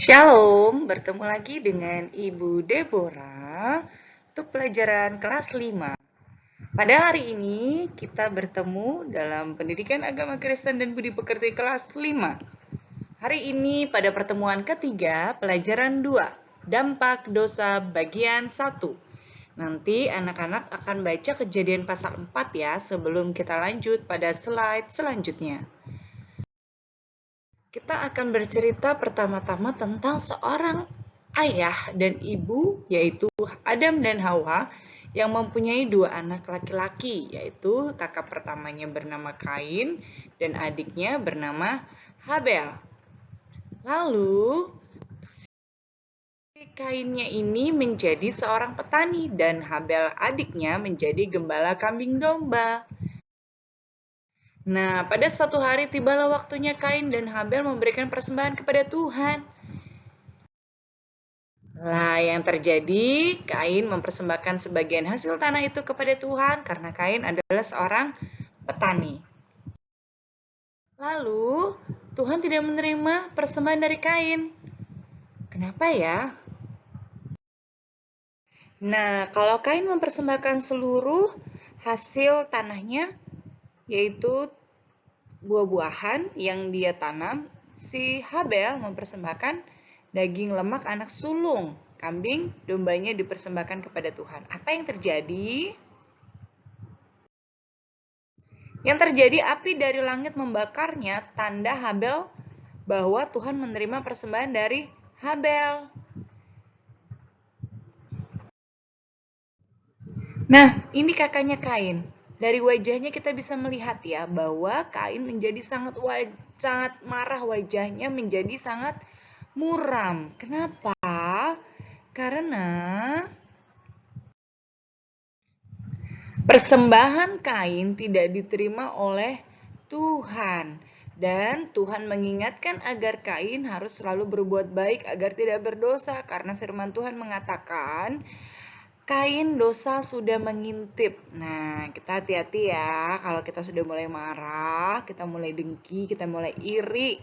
Shalom, bertemu lagi dengan Ibu Deborah untuk pelajaran kelas 5. Pada hari ini kita bertemu dalam pendidikan agama Kristen dan budi pekerti kelas 5. Hari ini pada pertemuan ketiga pelajaran 2, dampak dosa bagian 1. Nanti anak-anak akan baca Kejadian pasal 4 ya sebelum kita lanjut pada slide selanjutnya. Kita akan bercerita pertama-tama tentang seorang ayah dan ibu, yaitu Adam dan Hawa, yang mempunyai 2 anak laki-laki, yaitu kakak pertamanya bernama Kain dan adiknya bernama Habel. Lalu, Kainnya ini menjadi seorang petani dan Habel adiknya menjadi gembala kambing domba. Nah, pada suatu hari tibalah waktunya Kain dan Habel memberikan persembahan kepada Tuhan. Nah, yang terjadi, Kain mempersembahkan sebagian hasil tanah itu kepada Tuhan karena Kain adalah seorang petani. Lalu, Tuhan tidak menerima persembahan dari Kain. Kenapa ya? Nah, kalau Kain mempersembahkan seluruh hasil tanahnya, yaitu buah-buahan yang dia tanam, si Habel mempersembahkan daging lemak anak sulung kambing dombanya dipersembahkan kepada Tuhan. Apa yang terjadi? Yang terjadi api dari langit membakarnya, tanda Habel bahwa Tuhan menerima persembahan dari Habel. Nah, ini kakaknya Kain. Dari wajahnya kita bisa melihat ya bahwa Kain menjadi sangat marah, wajahnya menjadi sangat muram. Kenapa? Karena persembahan Kain tidak diterima oleh Tuhan. Dan Tuhan mengingatkan agar Kain harus selalu berbuat baik agar tidak berdosa. Karena firman Tuhan mengatakan, Kain dosa sudah mengintip. Nah, kita hati-hati ya kalau kita sudah mulai marah, kita mulai dengki, kita mulai iri.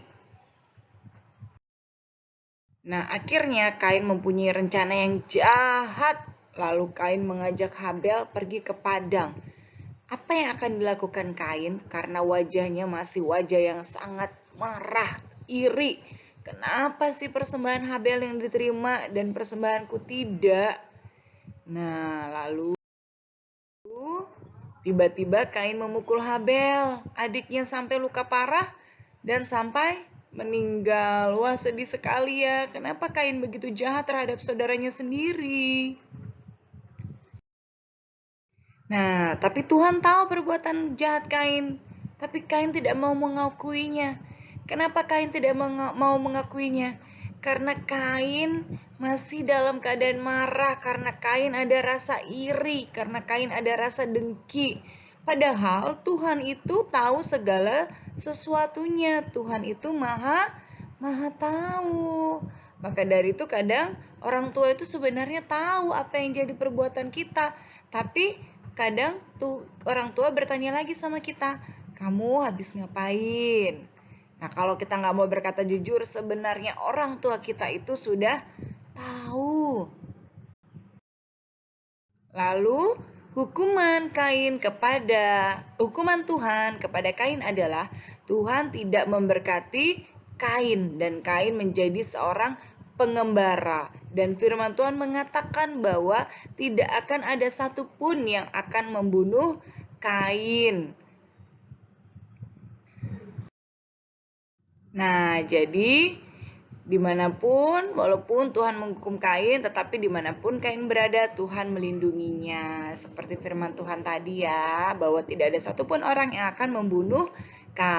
Nah, akhirnya Kain mempunyai rencana yang jahat. Lalu Kain mengajak Habel pergi ke padang. Apa yang akan dilakukan Kain? Karena wajahnya masih wajah yang sangat marah, iri. Kenapa sih persembahan Habel yang diterima dan persembahanku tidak? Nah, lalu tiba-tiba Kain memukul Habel, adiknya sampai luka parah dan sampai meninggal. Wah, sedih sekali ya. Kenapa Kain begitu jahat terhadap saudaranya sendiri? Nah, tapi Tuhan tahu perbuatan jahat Kain. Tapi Kain tidak mau mengakuinya. Kenapa Kain tidak mau mengakuinya? Karena Kain masih dalam keadaan marah, karena Kain ada rasa iri, karena Kain ada rasa dengki. Padahal Tuhan itu tahu segala sesuatunya. Tuhan itu maha tahu. Maka dari itu kadang orang tua itu sebenarnya tahu apa yang jadi perbuatan kita. Tapi kadang tuh orang tua bertanya lagi sama kita, kamu habis ngapain? Nah, kalau kita nggak mau berkata jujur, sebenarnya orang tua kita itu sudah tahu. Lalu, hukuman Tuhan kepada Kain adalah Tuhan tidak memberkati Kain dan Kain menjadi seorang pengembara. Dan firman Tuhan mengatakan bahwa tidak akan ada satupun yang akan membunuh Kain. Nah, jadi dimanapun, walaupun Tuhan menghukum Kain, tetapi dimanapun Kain berada, Tuhan melindunginya. Seperti firman Tuhan tadi ya, bahwa tidak ada satupun orang yang akan membunuh Kain.